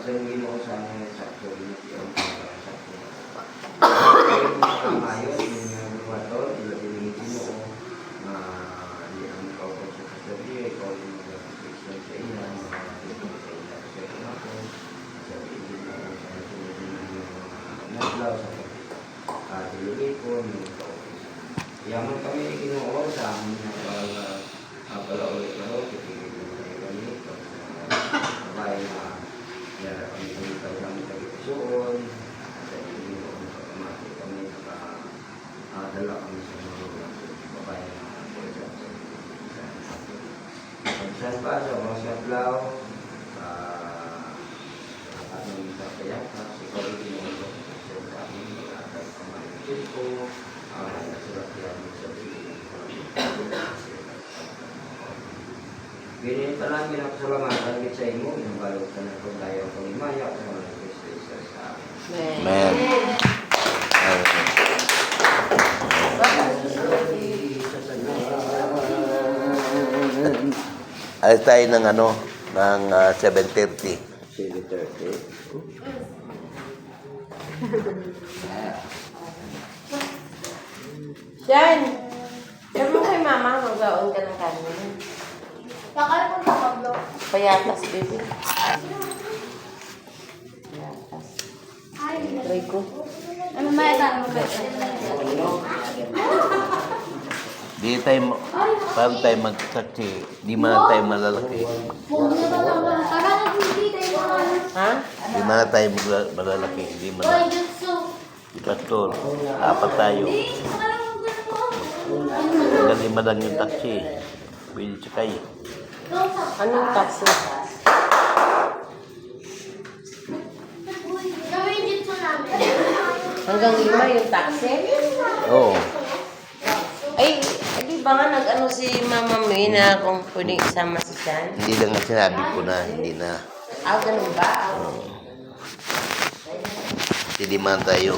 sabihin mo sa amin yung sakto, yung sakto. Kaya kung maayos, yung buwato, ilabilitin mo kung hindi ang ikaw po sa sasabi, ikaw yung mag-explain sa iya, mag-explain sa iya, sa iyo ako, sabihin mo kung saan sunodin mo yung naglaw sa tilipon, yung ikaw. Kaya man kami kinuha sa amin na pala ulit-ulit, titigil mo na yung ganit, sabay na yara kami kumitaw kami sa ipisuon, at hindi mo kami pagkamati kami, nakadala kami sa mga babae na pagkakasal sa pagkakasal pa sa mga saplaw, atong sa kayaka, si Kawin mo sa amin, at pamalit ko, nasulat yan sa Ganyan pa namin ang kasalamatan sa imo, yung balot ka ng paglayo ko ni Maya, sa mga Kristo sa amin. Amen. Ay tayo ng ng 7:30. 7:30. Yan! Sabi mo kay mama, magbaon ka ng kanin. Bakal ko sa pablo. Payatas, baby. Payatas. Try ko. Ano may ito? Di tayo, paano tayo magsaksi? Di man tayo malalaki. Huwag na ba lang ba? Tara na hindi tayo ba? Ha? Di man tayo malalaki. Di man Boy, jutsu. pastor. Apat tayo. Hanggang 5 lang yung taxi. Pwede sakay. Anong taxi? Gawin jutsu namin. Hanggang 5 yung taxi? Oo. Ay, di ba nga nag-ano si Mama May na kung pwedeng isama si San? Hindi lang nga sinabi ko na, hindi na. Ah, ganun ba? Hindi man tayo.